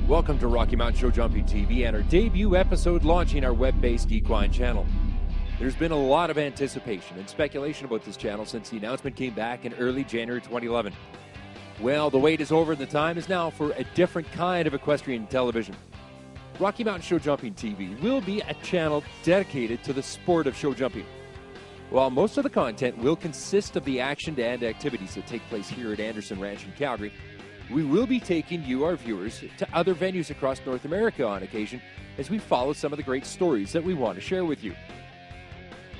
Welcome to Rocky Mountain Show Jumping TV and our debut episode launching our web-based equine channel. There's been a lot of anticipation and speculation about this channel since the announcement came back in early January 2011. Well, the wait is over and the time is now for a different kind of equestrian television. Rocky Mountain Show Jumping TV will be a channel dedicated to the sport of show jumping. While most of the content will consist of the action and activities that take place here at Anderson Ranch in Calgary, we will be taking you, our viewers, to other venues across North America on occasion as we follow some of the great stories that we want to share with you.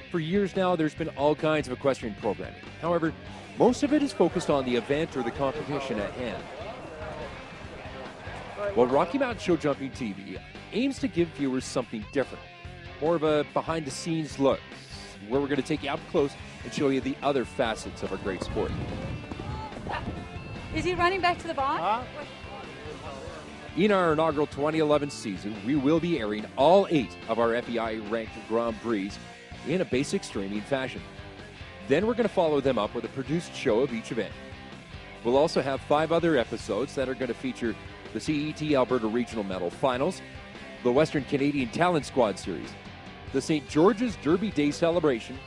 For years now, there's been all kinds of equestrian programming. However, most of it is focused on the event or the competition at hand. Well, Rocky Mountain Show Jumping TV aims to give viewers something different, more of a behind-the-scenes look, where we're going to take you up close and show you the other facets of our great sport. Is he running back to the box? In our inaugural 2011 season, we will be airing all 8 of our FEI-ranked Grand Prix in a basic streaming fashion. Then we're going to follow them up with a produced show of each event. We'll also have 5 other episodes that are going to feature the CET Alberta Regional Medal Finals, the Western Canadian Talent Squad Series, the St. George's Derby Day Celebration,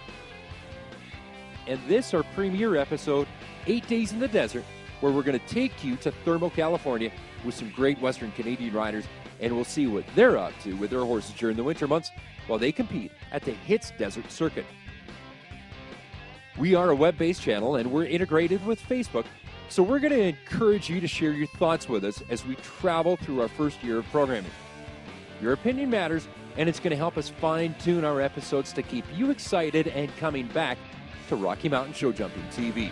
and this, our premiere episode, 8 Days in the Desert, where we're going to take you to Thermo, California with some great Western Canadian riders, and we'll see what they're up to with their horses during the winter months while they compete at the HITS Desert Circuit. We are a web-based channel and we're integrated with Facebook, so we're going to encourage you to share your thoughts with us as we travel through our first year of programming. Your opinion matters, and it's going to help us fine-tune our episodes to keep you excited and coming back to Rocky Mountain Show Jumping TV.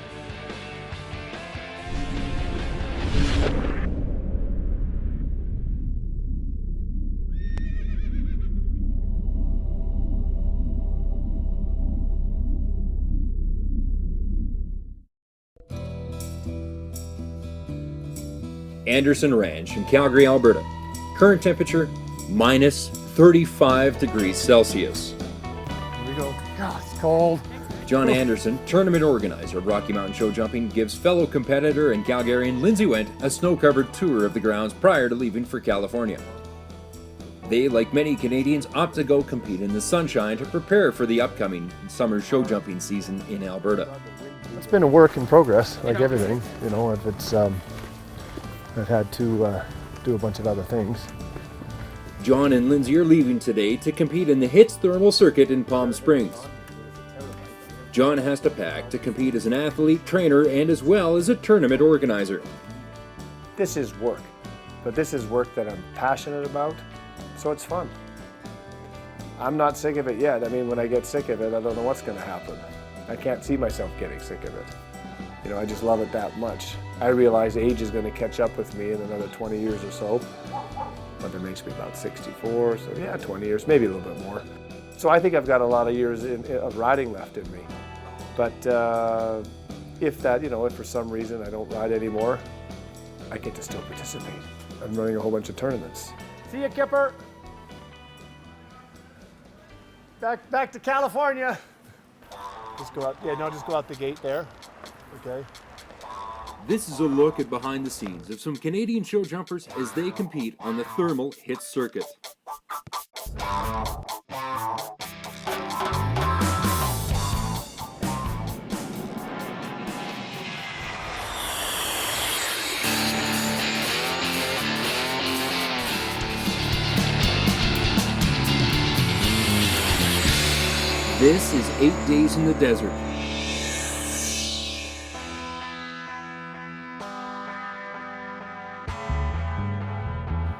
Anderson Ranch in Calgary, Alberta. Current temperature, minus 35 degrees Celsius. Here we go. God, it's cold. John Anderson, tournament organizer of Rocky Mountain Show Jumping, gives fellow competitor and Calgarian Lindsay Wendt a snow-covered tour of the grounds prior to leaving for California. They, like many Canadians, opt to go compete in the sunshine to prepare for the upcoming summer show jumping season in Alberta. It's been a work in progress, like everything. You know, if it's I've had to do a bunch of other things. John and Lindsay are leaving today to compete in the HITS Thermal Circuit in Palm Springs. John has to pack to compete as an athlete, trainer, and as well as a tournament organizer. This is work, but this is work that I'm passionate about, so it's fun. I'm not sick of it yet. I mean, when I get sick of it, I don't know what's going to happen. I can't see myself getting sick of it. You know, I just love it that much. I realize age is going to catch up with me in another 20 years or so. But that makes me about 64, so yeah, 20 years, maybe a little bit more. So I think I've got a lot of years of riding left in me. But if that, you know, if for some reason I don't ride anymore, I get to still participate. I'm running a whole bunch of tournaments. See ya, Kipper. Back to California. Just go out, yeah, no, just go out the gate there. Okay. This is a look at behind the scenes of some Canadian show jumpers as they compete on the thermal HITS circuit. This is 8 Days in the Desert.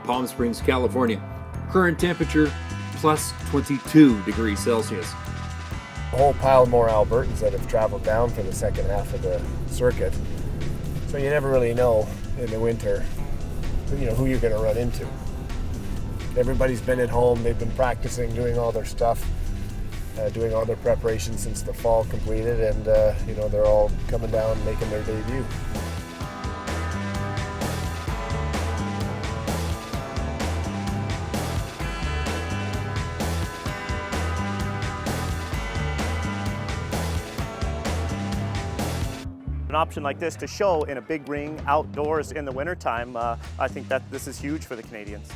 Palm Springs, California. Current temperature, plus 22 degrees Celsius. A whole pile more Albertans that have traveled down for the second half of the circuit. So you never really know in the winter, you know, who you're going to run into. Everybody's been at home, they've been practicing, doing all their stuff, doing all their preparations since the fall completed, and you know, they're all coming down making their debut. An option like this to show in a big ring outdoors in the wintertime, I think that this is huge for the Canadians.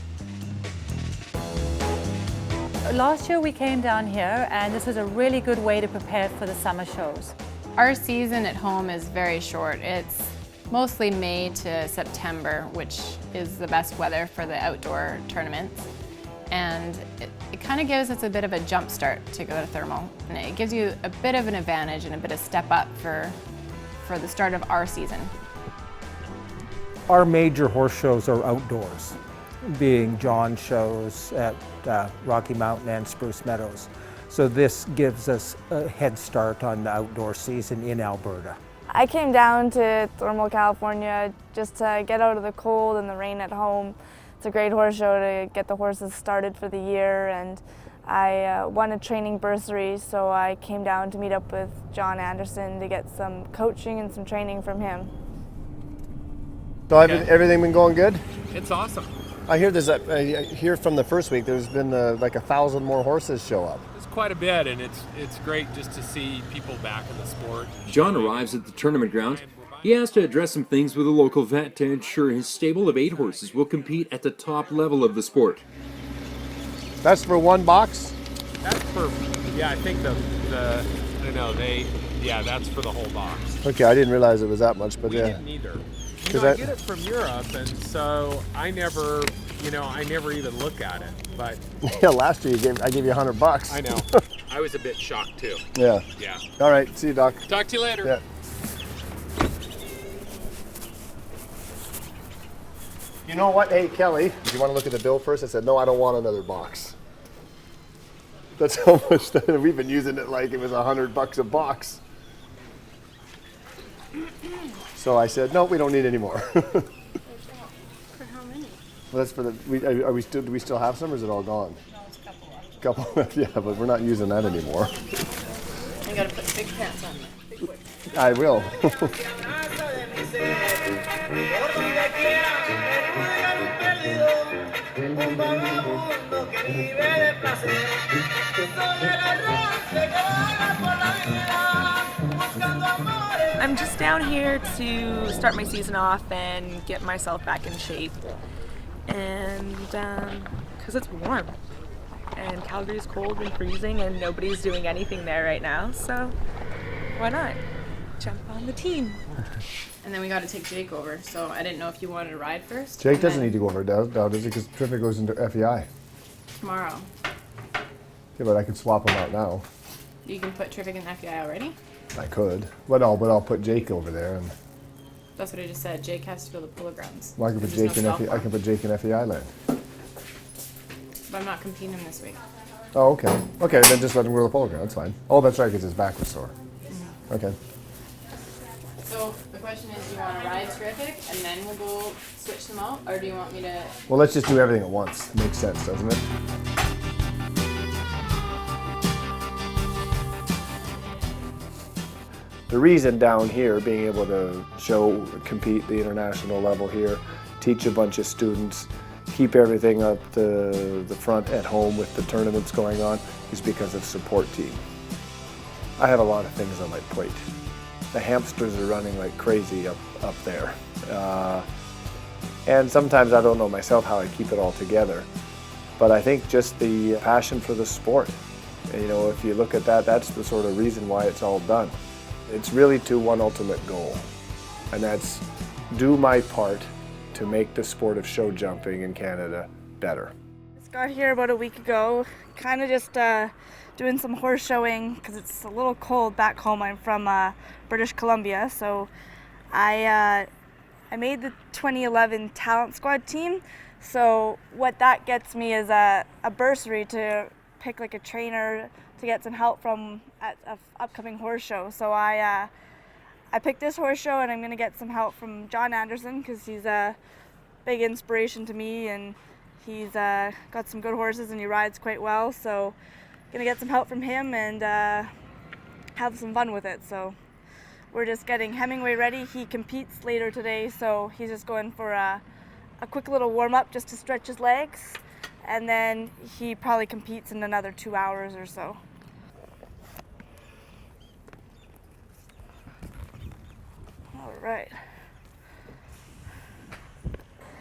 Last year we came down here and this was a really good way to prepare for the summer shows. Our season at home is very short. It's mostly May to September, which is the best weather for the outdoor tournaments. And it kind of gives us a bit of a jump start to go to thermal. And it gives you a bit of an advantage and a bit of step up for the start of our season. Our major horse shows are outdoors, being John shows at Rocky Mountain and Spruce Meadows. So this gives us a head start on the outdoor season in Alberta. I came down to Thermal, California just to get out of the cold and the rain at home. It's a great horse show to get the horses started for the year, and I won a training bursary, so I came down to meet up with John Anderson to get some coaching and some training from him. So everything been going good? It's awesome. I hear from the first week there's been like 1,000 more horses show up. It's quite a bit, and it's great just to see people back in the sport. John arrives at the tournament grounds. He has to address some things with a local vet to ensure his stable of 8 horses will compete at the top level of the sport. That's for one box? That's for, yeah, I think that's for the whole box. Okay, I didn't realize it was that much, but We yeah. didn't either. I get it from Europe, and so I never even look at it. But Yeah, last year I gave you $100. I know. I was a bit shocked too. Yeah. Yeah. All right, see you, Doc. Talk to you later. Yeah. You know what? Hey, Kelly, do you want to look at the bill first? I said, no, I don't want another box. That's how much we've been using it like it was $100 a box. So I said, no, we don't need any more. For how many? Well, that's for the. Do we still have some, or is it all gone? No, it's a couple left. Couple, yeah, but we're not using that anymore. I gotta put big pants on there. I will. I'm just down here to start my season off and get myself back in shape, and because it's warm and Calgary's cold and freezing and nobody's doing anything there right now, so why not jump on the team. And then we got to take Jake over, so I didn't know if you wanted to ride first. Jake doesn't need to go over does he? Because Triffitt goes into FEI. Tomorrow. Yeah, but I could swap him out now. You can put Triffitt in FEI already? I could. But I'll put Jake over there, and That's what I just said. Jake has to go to the Polo Grounds. well, I can put There's Jake no in FEI. I can put Jake in FEI land. But I'm not competing him this week. Oh, okay. Okay, then just let him go to the polo ground. That's fine. Oh, that's right, because his back was sore. Okay. So the question is, do you want to ride Terrific and then we'll go switch them out, or do you want me to? Well, let's just do everything at once. Makes sense, doesn't it? The reason down here, being able to compete the international level here, teach a bunch of students, keep everything up the front at home with the tournaments going on, is because of support team. I have a lot of things on my plate. The hamsters are running like crazy up there. And sometimes I don't know myself how I keep it all together. But I think just the passion for the sport. You know, if you look at that, that's the sort of reason why it's all done. It's really to one ultimate goal, and that's do my part to make the sport of show jumping in Canada better. Just got here about a week ago, kind of just doing some horse showing because it's a little cold back home. I'm from British Columbia, so I made the 2011 talent squad team. So what that gets me is a bursary to pick like a trainer to get some help from at an upcoming horse show. So I picked this horse show, and I'm going to get some help from John Anderson because he's a big inspiration to me, and he's got some good horses and he rides quite well. So going to get some help from him and have some fun with it. So we're just getting Hemingway ready. He competes later today, so he's just going for a quick little warm-up just to stretch his legs, and then he probably competes in another 2 hours or so. right.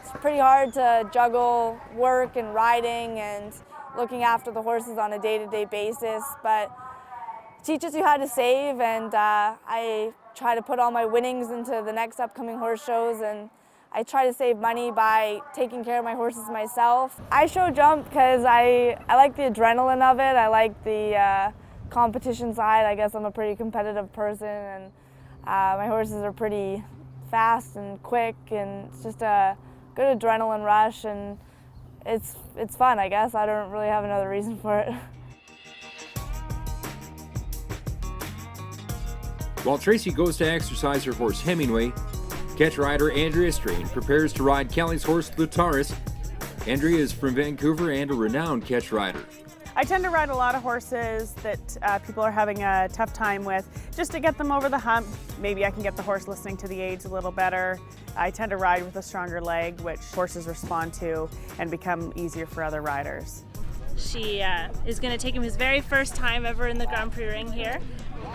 It's pretty hard to juggle work and riding and looking after the horses on a day-to-day basis, but it teaches you how to save, and I try to put all my winnings into the next upcoming horse shows, and I try to save money by taking care of my horses myself. I show jump because I like the adrenaline of it. I like the competition side. I guess I'm a pretty competitive person, and my horses are pretty fast and quick, and it's just a good adrenaline rush, and it's fun, I guess. I don't really have another reason for it. While Tracy goes to exercise her horse Hemingway, catch rider Andrea Strain prepares to ride Kelly's horse Lutaris. Andrea is from Vancouver and a renowned catch rider. I tend to ride a lot of horses that people are having a tough time with, just to get them over the hump. Maybe I can get the horse listening to the aids a little better. I tend to ride with a stronger leg, which horses respond to and become easier for other riders. She is going to take him his very first time ever in the Grand Prix ring here.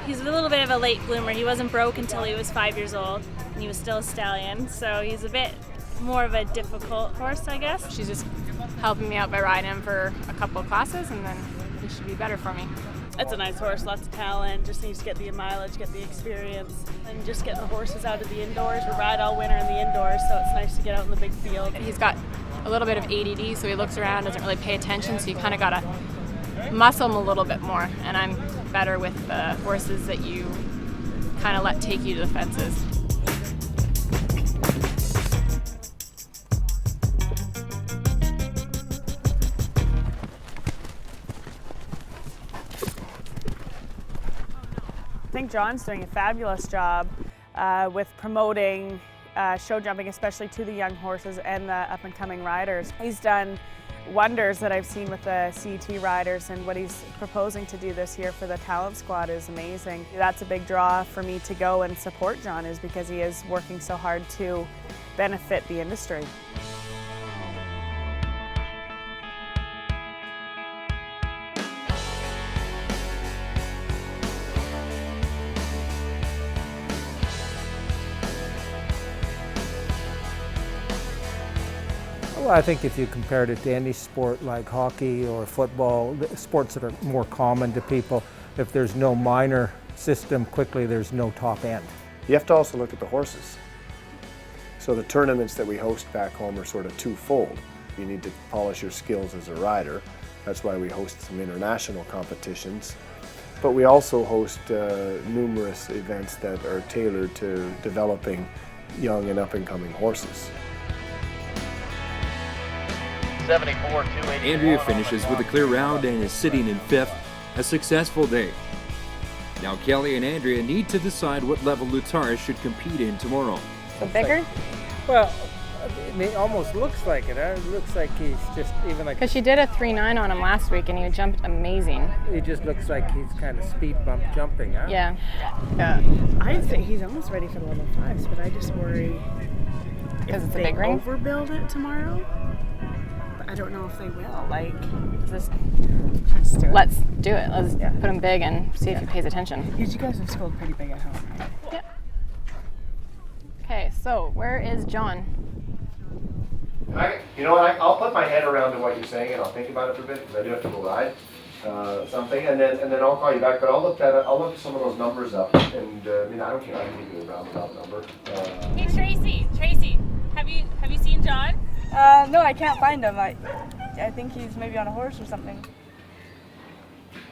He's a little bit of a late bloomer. He wasn't broke until he was 5 years old, and he was still a stallion, so he's a bit more of a difficult horse, I guess. She's just helping me out by riding him for a couple of classes, and then he should be better for me. It's a nice horse, lots of talent, just needs to get the mileage, get the experience, and just get the horses out of the indoors. We ride all winter in the indoors, so it's nice to get out in the big field. He's got a little bit of ADD, so he looks around, doesn't really pay attention, so you kind of got to muscle him a little bit more, and I'm better with the horses that you kind of let take you to the fences. I think John's doing a fabulous job with promoting show jumping, especially to the young horses and the up-and-coming riders. He's done wonders that I've seen with the CET riders, and what he's proposing to do this year for the talent squad is amazing. That's a big draw for me to go and support John, is because he is working so hard to benefit the industry. Well, I think if you compared it to any sport like hockey or football, sports that are more common to people, if there's no minor system, quickly there's no top end. You have to also look at the horses. So the tournaments that we host back home are sort of twofold. You need to polish your skills as a rider. That's why we host some international competitions. But we also host numerous events that are tailored to developing young and up-and-coming horses. Andrea finishes with a clear round and is sitting in fifth. A successful day. Now Kelly and Andrea need to decide what level Lutaris should compete in tomorrow. So bigger? Well, it almost looks like it. It looks like he's just even like... Because she did a 3.9 on him last week, and he jumped amazing. He just looks like he's kind of speed bump jumping, huh? Yeah. I think he's almost ready for the level 5s, but I just worry because it's a big ring. Overbuild it tomorrow. I don't know if they will. Like, let's do it. Let's put him big and see if he pays attention. You guys have scored pretty big at home, right? Yeah. Okay, so where is John? You know what? I'll put my head around to what you're saying, and I'll think about it for a bit, because I do have to go ride something, and then I'll call you back. But I'll look at some of those numbers up, and I mean, I don't care. I can give you a roundabout number. Hey Tracy, have you seen John? No, I can't find him. I think he's maybe on a horse or something.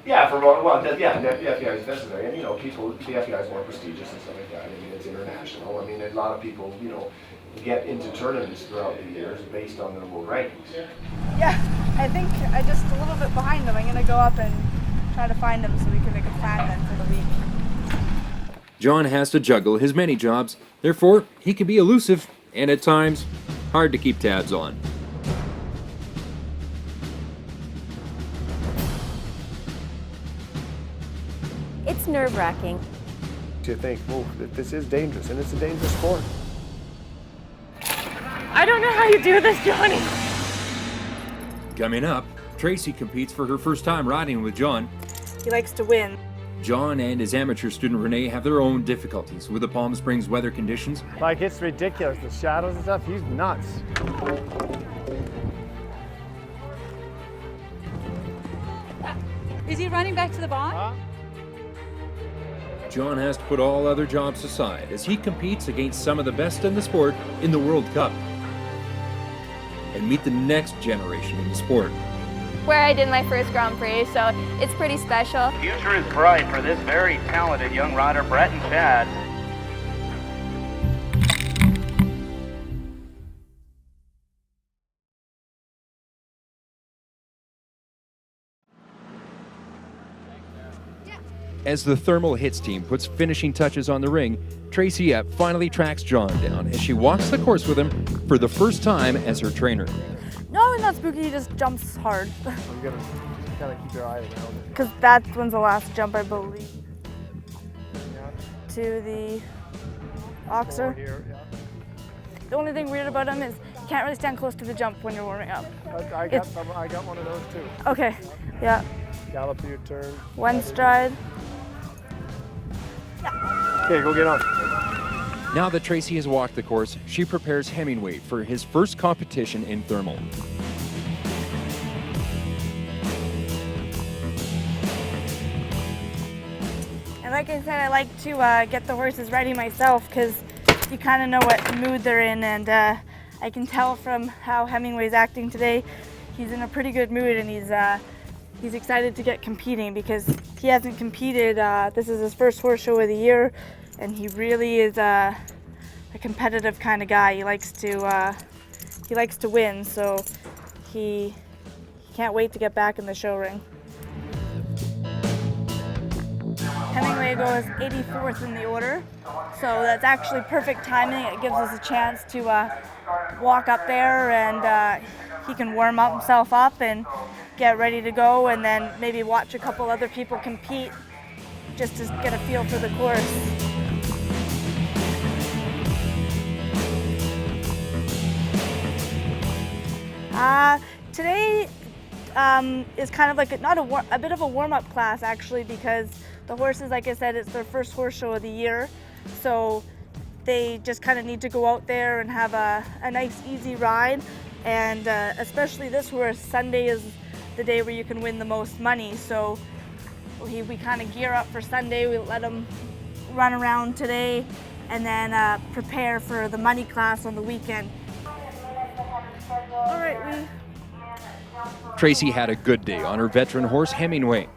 Yeah, the FEI is necessary, and the FEI is more prestigious and stuff like that. I mean, it's international. I mean, a lot of people, get into tournaments throughout the years based on their world rankings. Yeah, I think I'm just a little bit behind him. I'm gonna go up and try to find him so we can make a plan then for the week. John has to juggle his many jobs, therefore he can be elusive and at times hard to keep tabs on. It's nerve-wracking. You think, oh, this is dangerous, and it's a dangerous sport. I don't know how you do this, Johnny. Coming up, Tracy competes for her first time riding with John. He likes to win. John and his amateur student Renee have their own difficulties with the Palm Springs weather conditions. Like, it's ridiculous, the shadows and stuff, he's nuts. Is he running back to the barn? John has to put all other jobs aside as he competes against some of the best in the sport in the World Cup and meet the next generation in the sport. Where I did my first Grand Prix, so it's pretty special. The future is bright for this very talented young rider, Brett and Chad. As the Thermal Hits team puts finishing touches on the ring, Tracy Epp finally tracks John down as she walks the course with him for the first time as her trainer. No, he's not spooky, he just jumps hard. You gotta keep your eye around it. Because that one's the last jump, I believe. To the Oxer. Here, yeah. The only thing weird about him is you can't really stand close to the jump when you're warming up. I got one of those too. Okay, yeah. Gallop to your turn. One stride. Okay, go get on. Now that Tracy has walked the course, she prepares Hemingway for his first competition in Thermal. And like I said, I like to get the horses ready myself because you kind of know what mood they're in, and I can tell from how Hemingway's acting today, he's in a pretty good mood, and he's excited to get competing because he hasn't competed. This is his first horse show of the year, and he really is a competitive kind of guy. He likes to win, so he can't wait to get back in the show ring. Hemingway goes 84th in the order, so that's actually perfect timing. It gives us a chance to walk up there, and he can warm up himself up and get ready to go, and then maybe watch a couple other people compete just to get a feel for the course. Today is kind of like a bit of a warm-up class actually, because the horses, like I said, it's their first horse show of the year, so they just kind of need to go out there and have a nice easy ride, and especially this horse, Sunday is the day where you can win the most money, so we kind of gear up for Sunday. We let him run around today and then prepare for the money class on the weekend. All right, Tracy had a good day on her veteran horse, Hemingway.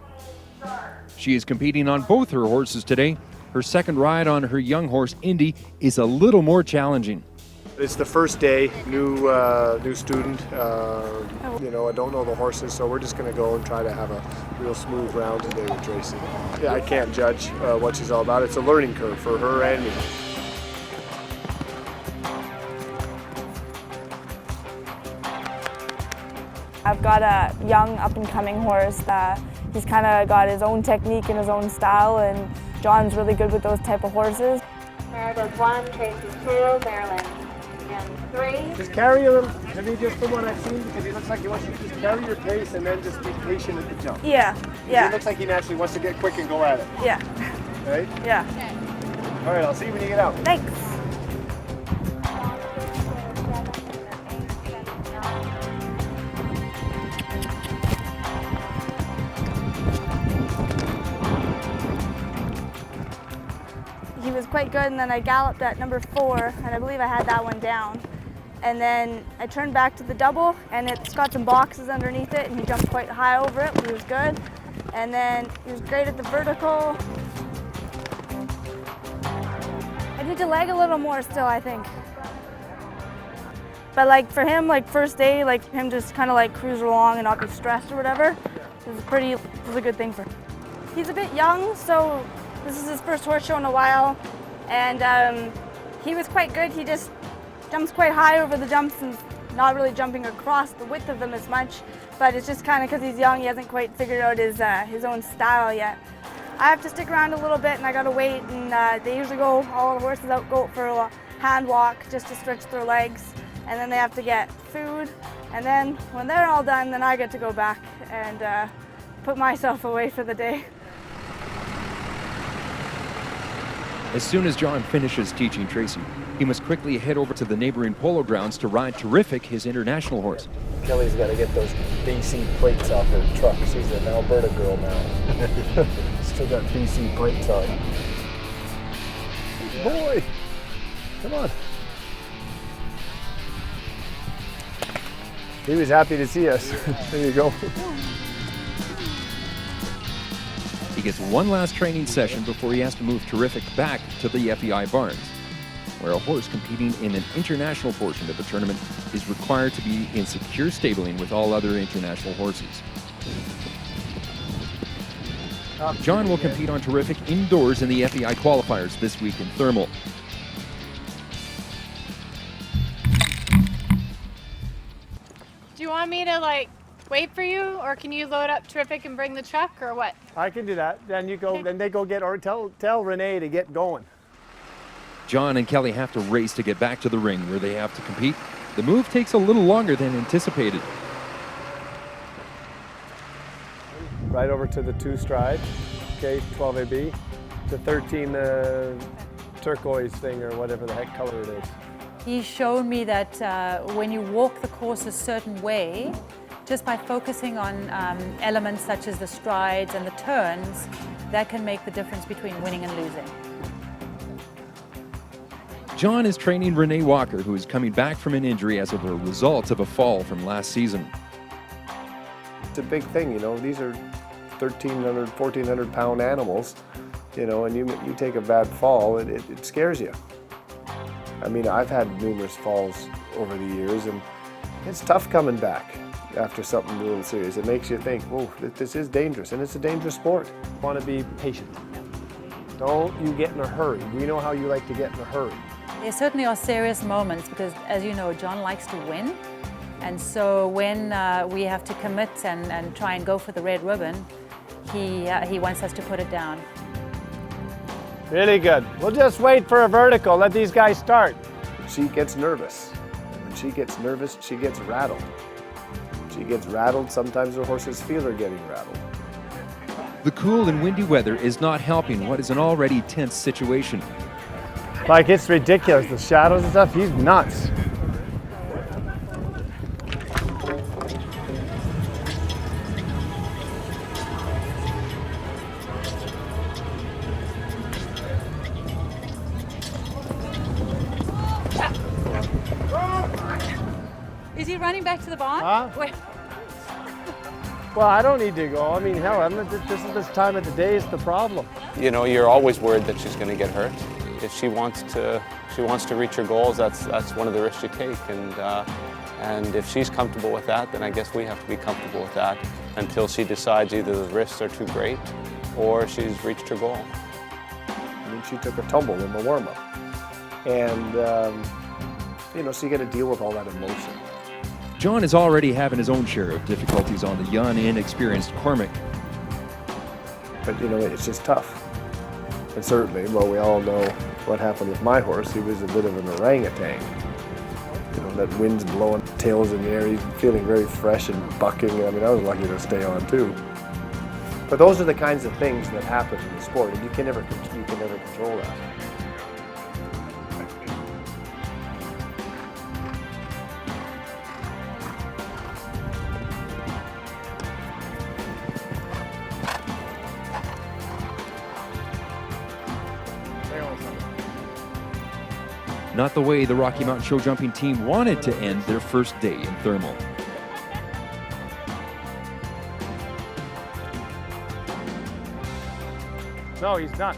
She is competing on both her horses today. Her second ride on her young horse, Indy, is a little more challenging. It's the first day, new student. You know, I don't know the horses, so we're just going to go and try to have a real smooth round today with Tracy. Yeah, I can't judge what she's all about. It's a learning curve for her and me. I've got a young up-and-coming horse. He's kind of got his own technique and his own style, and John's really good with those type of horses. Meredith 1, Tracy 2, Marilyn and 3. Just carry him, maybe just from what I've seen, because he looks like he wants you to just carry your pace and then just be patient at the jump. Yeah. He looks like he naturally wants to get quick and go at it. Yeah. Right? Yeah. All right, I'll see you when you get out. Thanks. He was quite good, and then I galloped at number 4, and I believe I had that one down. And then I turned back to the double, and it's got some boxes underneath it, and he jumped quite high over it, he was good. And then he was great at the vertical. I need to leg a little more still, I think. But like for him, like first day, like him just kind of like cruise along and not be stressed or whatever, it was a good thing for him. He's a bit young, so this is his first horse show in a while, and he was quite good. He just jumps quite high over the jumps and not really jumping across the width of them as much, but it's just kind of because he's young, he hasn't quite figured out his own style yet. I have to stick around a little bit, and I gotta wait, and they usually go, all the horses go for a hand walk just to stretch their legs, and then they have to get food, and then when they're all done, then I get to go back and put myself away for the day. As soon as John finishes teaching Tracy, he must quickly head over to the neighboring polo grounds to ride Terrific, his international horse. Kelly's got to get those BC plates off her truck. She's an Alberta girl now. Still got BC plates on. Boy, come on. He was happy to see us. There you go. He gets one last training session before he has to move Terrific back to the FEI barns, where a horse competing in an international portion of the tournament is required to be in secure stabling with all other international horses. John will compete on Terrific indoors in the FEI qualifiers this week in Thermal. Do you want me to wait for you, or can you load up Terrific and bring the truck, or what? I can do that. Then you go. Then they go get, or tell Renee to get going. John and Kelly have to race to get back to the ring where they have to compete. The move takes a little longer than anticipated. Right over to the 2 stride, okay, 12AB, the 13 turquoise thing or whatever the heck color it is. He's shown me that when you walk the course a certain way, just by focusing on elements such as the strides and the turns, that can make the difference between winning and losing. John is training Renee Walker, who is coming back from an injury as a result of a fall from last season. It's a big thing, you know. These are 1,300, 1,400 pound animals, you know, and you take a bad fall, it scares you. I mean, I've had numerous falls over the years, and it's tough coming back after something a little serious. It makes you think, oh, this is dangerous, and it's a dangerous sport. You want to be patient. Don't you get in a hurry. We know how you like to get in a hurry. There certainly are serious moments because, as you know, John likes to win. And so when we have to commit and try and go for the red ribbon, he wants us to put it down. Really good. We'll just wait for a vertical. Let these guys start. She gets nervous. When she gets nervous, she gets rattled. She gets rattled. Sometimes the horses feel her getting rattled. The cool and windy weather is not helping what is an already tense situation. Like, it's ridiculous. The shadows and stuff, he's nuts. Is he running back to the barn? Huh? Well, I don't need to go. I mean, hell, this time of the day is the problem. You know, you're always worried that she's going to get hurt. If she wants to reach her goals, that's one of the risks you take. And if she's comfortable with that, then I guess we have to be comfortable with that until she decides either the risks are too great or she's reached her goal. I mean, she took a tumble in the warm-up, and you know, so you got to deal with all that emotion. John is already having his own share of difficulties on the young, inexperienced Cormac. But you know, it's just tough. And certainly, well, we all know what happened with my horse. He was a bit of an orangutan. You know, that wind's blowing, tails in the air. He's feeling very fresh and bucking. I mean, I was lucky to stay on too. But those are the kinds of things that happen in the sport, and you can never control that. Not the way the Rocky Mountain Show Jumping team wanted to end their first day in Thermal. No, he's nuts.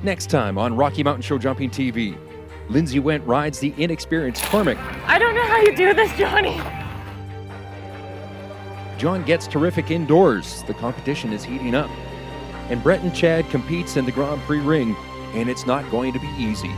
Next time on Rocky Mountain Show Jumping TV, Lindsay Went rides the inexperienced Cormac. I don't know how you do this, Johnny. John gets Terrific indoors. The competition is heating up. And Brett and Chad competes in the Grand Prix ring, and it's not going to be easy.